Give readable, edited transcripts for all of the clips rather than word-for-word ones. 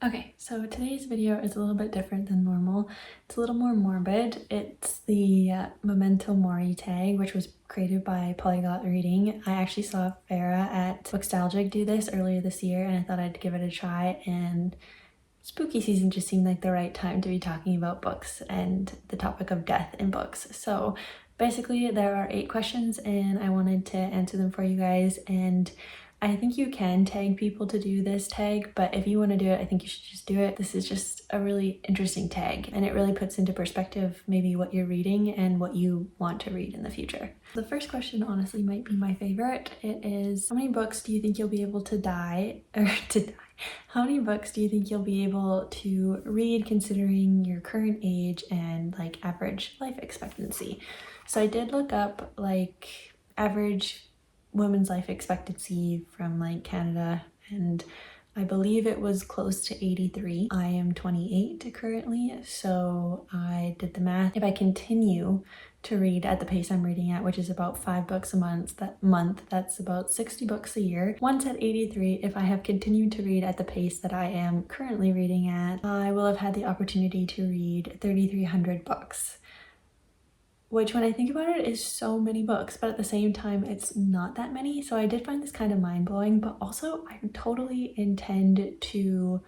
Okay, so today's video is a little bit different than normal. It's a little more morbid. It's the Memento Mori Tag, which was created by Polyglot Reading. I actually saw Farah at Bookstalgic do this earlier this year, and I thought I'd give it a try, and spooky season just seemed like the right time to be talking about books and the topic of death in books. So basically there are 8 questions and I wanted to answer them for you guys, and I think you can tag people to do this tag, but if you want to do it, I think you should just do it. This is just a really interesting tag, and it really puts into perspective maybe what you're reading and what you want to read in the future. The first question honestly might be my favorite. It is, how many books do you think you'll be able to how many books do you think you'll be able to read considering your current age and like average life expectancy? So I did look up like average women's life expectancy from like Canada, and I believe it was close to 83. I am 28 currently, so I did the math. If I continue to read at the pace I'm reading at, which is about 5 books a month, that's about 60 books a year. Once at 83, if I have continued to read at the pace that I am currently reading at, I will have had the opportunity to read 3,300 books. Which, when I think about it, is so many books, but at the same time it's not that many. So I did find this kind of mind-blowing, but also I totally intend to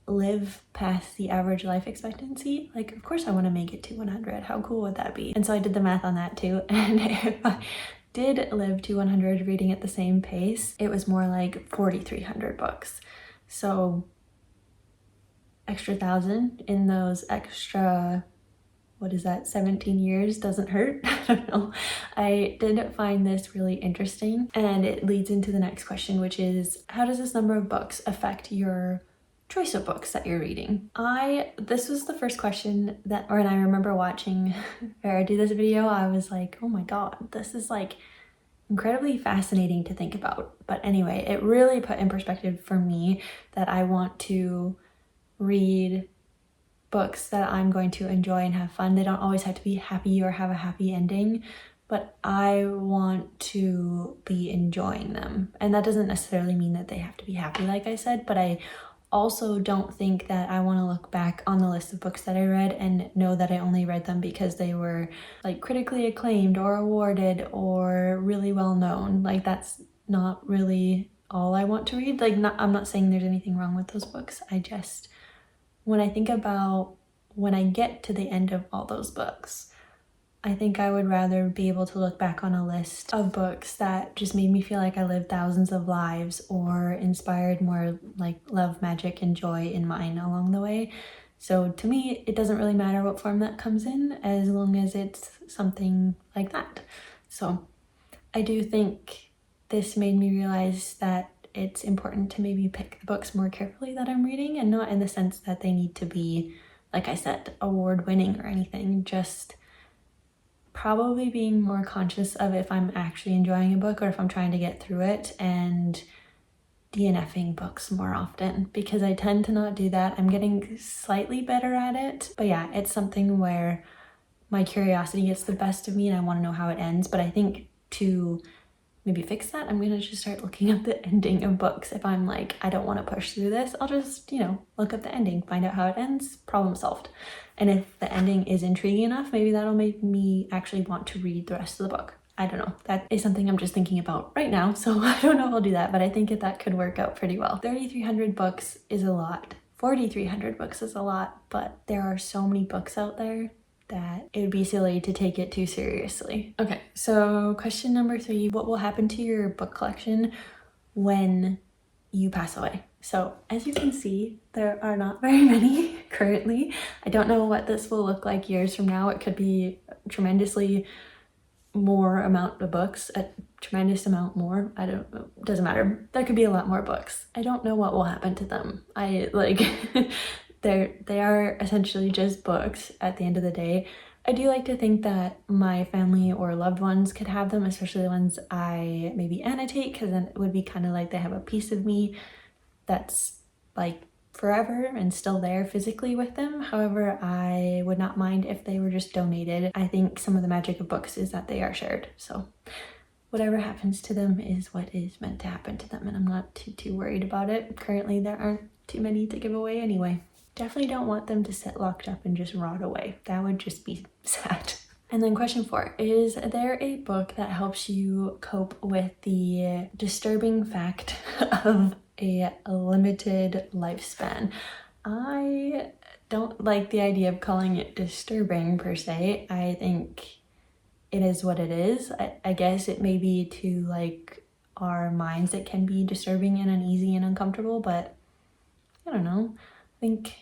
live past the average life expectancy. Like, of course I want to make it to 100. How cool would that be? And so I did the math on that too, and if I did live to 100 reading at the same pace, it was more like 4,300 books. So extra 1,000 in those extra, what is that, 17 years doesn't hurt? I don't know. I did find this really interesting, and it leads into the next question, which is, how does this number of books affect your choice of books that you're reading? This was the first question that, when I remember watching Farah do this video, I was like, oh my god, this is like incredibly fascinating to think about. But anyway, it really put in perspective for me that I want to read books that I'm going to enjoy and have fun. They don't always have to be happy or have a happy ending, but I want to be enjoying them. And that doesn't necessarily mean that they have to be happy, like I said, but I also don't think that I want to look back on the list of books that I read and know that I only read them because they were like critically acclaimed or awarded or really well known. Like, that's not really all I want to read. Like, I'm not saying there's anything wrong with those books. I just, when I think about when I get to the end of all those books, I think I would rather be able to look back on a list of books that just made me feel like I lived thousands of lives or inspired more like love, magic, and joy in mine along the way. So to me, it doesn't really matter what form that comes in as long as it's something like that. So I do think this made me realize that it's important to maybe pick the books more carefully that I'm reading, and not in the sense that they need to be, like I said, award-winning or anything, just probably being more conscious of if I'm actually enjoying a book or if I'm trying to get through it, and DNFing books more often, because I tend to not do that. I'm getting slightly better at it, but yeah, it's something where my curiosity gets the best of me and I want to know how it ends. But I think to maybe fix that, I'm gonna just start looking up the ending of books. If I'm like, I don't want to push through this, I'll just, look up the ending, find out how it ends, problem solved. And if the ending is intriguing enough, maybe that'll make me actually want to read the rest of the book. I don't know. That is something I'm just thinking about right now, so I don't know if I'll do that, but I think that could work out pretty well. 3,300 books is a lot. 4,300 books is a lot, but there are so many books out there that it would be silly to take it too seriously. Okay, so question number 3, what will happen to your book collection when you pass away? So as you can see, there are not very many currently. I don't know what this will look like years from now. It could be tremendously more amount of books, a tremendous amount more. I don't know, doesn't matter. There could be a lot more books. I don't know what will happen to them. They are essentially just books at the end of the day. I do like to think that my family or loved ones could have them, especially the ones I maybe annotate, because then it would be kind of like they have a piece of me that's like forever and still there physically with them. However, I would not mind if they were just donated. I think some of the magic of books is that they are shared. So whatever happens to them is what is meant to happen to them, and I'm not too worried about it. Currently, there aren't too many to give away anyway. Definitely don't want them to sit locked up and just rot away. That would just be sad. And then question 4, is there a book that helps you cope with the disturbing fact of a limited lifespan? I don't like the idea of calling it disturbing per se. I think it is what it is. I guess it may be to like our minds it can be disturbing and uneasy and uncomfortable, but I don't know. I think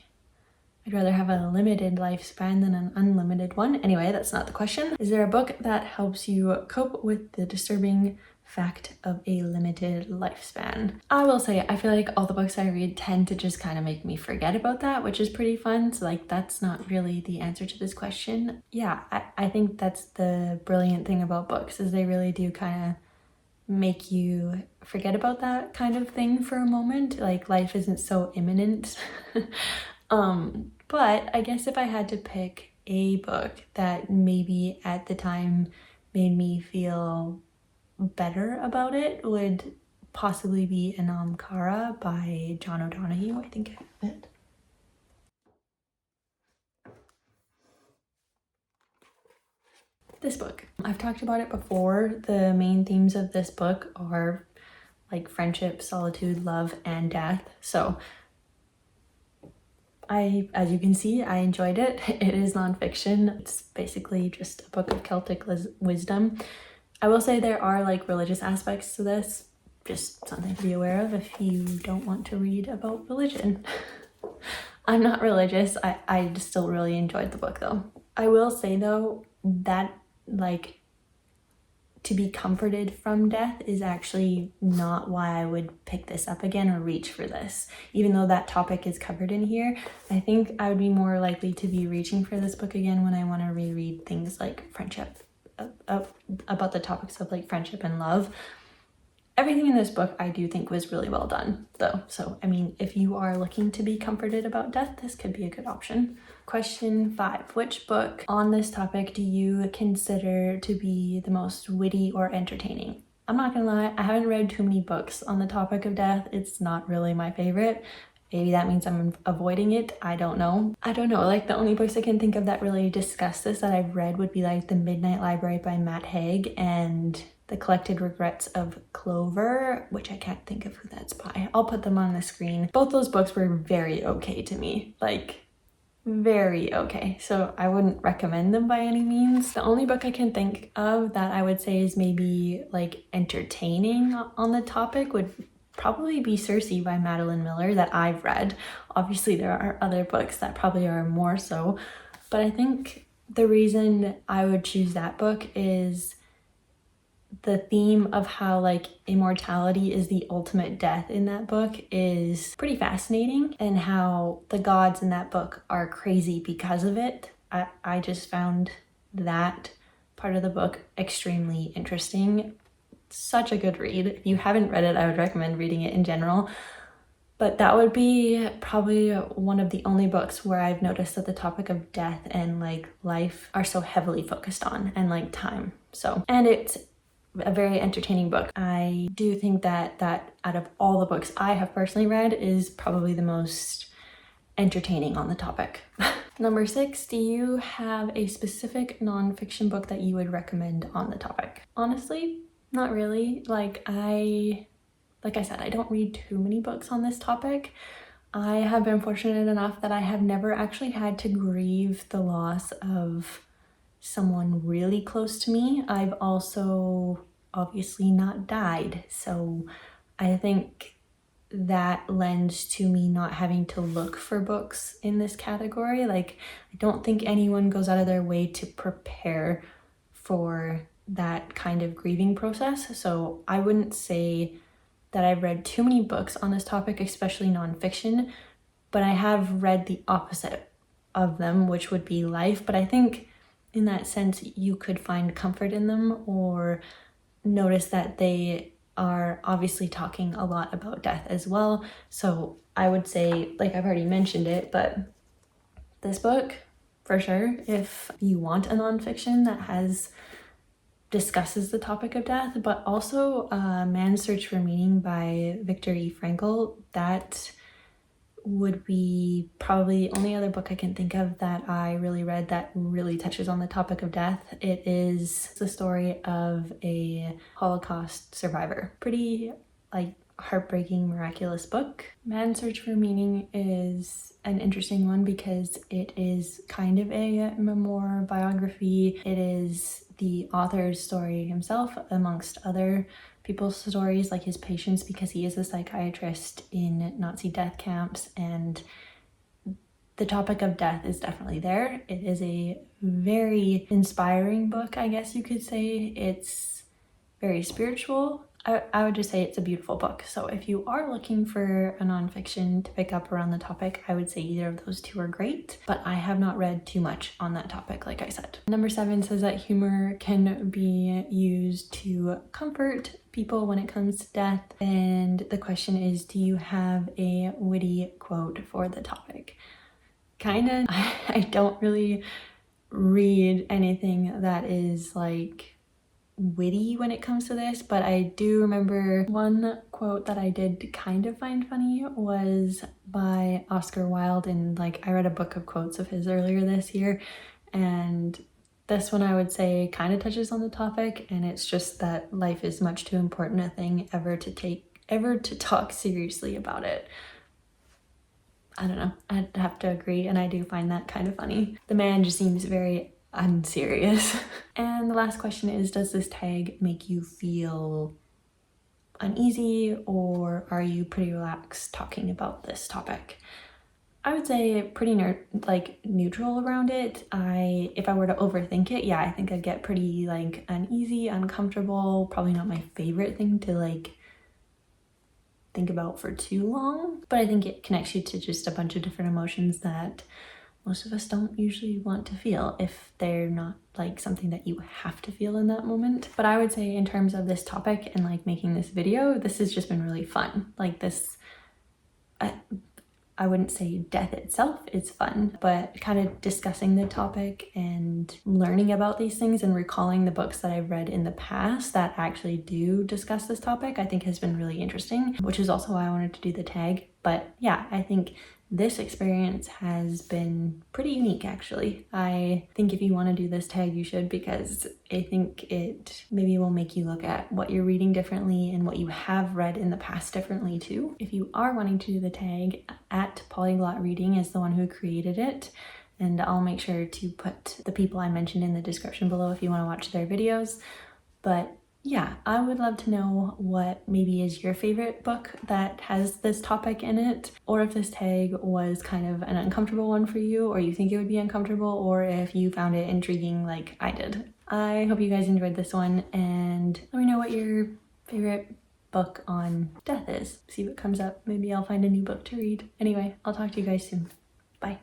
I'd rather have a limited lifespan than an unlimited one. Anyway, that's not the question. Is there a book that helps you cope with the disturbing fact of a limited lifespan? I will say, I feel like all the books I read tend to just kind of make me forget about that, which is pretty fun. So like, that's not really the answer to this question. Yeah, I think that's the brilliant thing about books, is they really do kind of make you forget about that kind of thing for a moment. Like, life isn't so imminent. But I guess if I had to pick a book that maybe at the time made me feel better about it, would possibly be Anam by John O'Donohue, I think I have it. This book, I've talked about it before. The main themes of this book are like friendship, solitude, love, and death. So as you can see, I enjoyed it. It is nonfiction. It's basically just a book of Celtic wisdom. I will say there are like religious aspects to this, just something to be aware of if you don't want to read about religion. I'm not religious. I just still really enjoyed the book though. I will say though that like to be comforted from death is actually not why I would pick this up again or reach for this. Even though that topic is covered in here, I think I would be more likely to be reaching for this book again when I want to reread things like friendship, about the topics of like friendship and love. Everything in this book I do think was really well done though. So, I mean, if you are looking to be comforted about death, this could be a good option. Question 5, which book on this topic do you consider to be the most witty or entertaining? I'm not gonna lie, I haven't read too many books on the topic of death. It's not really my favorite. Maybe that means I'm avoiding it. I don't know. Like the only books I can think of that really discuss this that I've read would be like The Midnight Library by Matt Haig and The Collected Regrets of Clover, which I can't think of who that's by. I'll put them on the screen. Both those books were very okay to me. Like, very okay. So I wouldn't recommend them by any means. The only book I can think of that I would say is maybe like entertaining on the topic would probably be Circe by Madeline Miller that I've read. Obviously there are other books that probably are more so, but I think the reason I would choose that book is the theme of how like immortality is the ultimate death in that book is pretty fascinating, and how the gods in that book are crazy because of it. I just found that part of the book extremely interesting. Such a good read. If you haven't read it, I would recommend reading it in general. But that would be probably one of the only books where I've noticed that the topic of death and like life are so heavily focused on, and like time. So, and it's a very entertaining book. I do think that out of all the books I have personally read is probably the most entertaining on the topic. Number 6, do you have a specific nonfiction book that you would recommend on the topic? Honestly, not really. Like I said, I don't read too many books on this topic. I have been fortunate enough that I have never actually had to grieve the loss of someone really close to me. I've also obviously not died, so I think that lends to me not having to look for books in this category. Like, I don't think anyone goes out of their way to prepare for that kind of grieving process, so I wouldn't say that I've read too many books on this topic, especially nonfiction, but I have read the opposite of them, which would be life. But I think in that sense, you could find comfort in them or notice that they are obviously talking a lot about death as well. So I would say, like I've already mentioned it, but this book, for sure, if you want a nonfiction that discusses the topic of death, but also Man's Search for Meaning by Viktor E. Frankl, that would be probably the only other book I can think of that I really read that really touches on the topic of death. It is the story of a Holocaust survivor. Pretty like heartbreaking, miraculous book. Man's Search for Meaning is an interesting one because it is kind of a memoir biography. It is the author's story himself amongst other people's stories, like his patients, because he is a psychiatrist in Nazi death camps, and the topic of death is definitely there. It is a very inspiring book, I guess you could say. It's very spiritual. I would just say it's a beautiful book. So if you are looking for a nonfiction to pick up around the topic, I would say either of those two are great, but I have not read too much on that topic, like I said. Number 7 says that humor can be used to comfort people when it comes to death. And the question is, do you have a witty quote for the topic? Kinda. I don't really read anything that is like witty when it comes to this, but I do remember one quote that I did kind of find funny was by Oscar Wilde, and like I read a book of quotes of his earlier this year, and this one I would say kind of touches on the topic, and it's just that life is much too important a thing ever to talk seriously about it. I don't know, I'd have to agree, and I do find that kind of funny. The man just seems very unserious. And the last question is, does this tag make you feel uneasy, or are you pretty relaxed talking about this topic? I would say pretty neutral around it. If I were to overthink it, yeah, I think I'd get pretty like uneasy, uncomfortable, probably not my favorite thing to like think about for too long, but I think it connects you to just a bunch of different emotions that most of us don't usually want to feel if they're not like something that you have to feel in that moment. But I would say in terms of this topic and like making this video, this has just been really fun. Like this, I wouldn't say death itself is fun, but kind of discussing the topic and learning about these things and recalling the books that I've read in the past that actually do discuss this topic, I think has been really interesting, which is also why I wanted to do the tag. But yeah, I think this experience has been pretty unique, actually. I think if you want to do this tag, you should, because I think it maybe will make you look at what you're reading differently and what you have read in the past differently too. If you are wanting to do the tag, at Polyglot Reading is the one who created it, and I'll make sure to put the people I mentioned in the description below if you want to watch their videos. But yeah, I would love to know what maybe is your favorite book that has this topic in it, or if this tag was kind of an uncomfortable one for you, or you think it would be uncomfortable, or if you found it intriguing like I did. I hope you guys enjoyed this one, and let me know what your favorite book on death is. See what comes up. Maybe I'll find a new book to read. Anyway, I'll talk to you guys soon. Bye.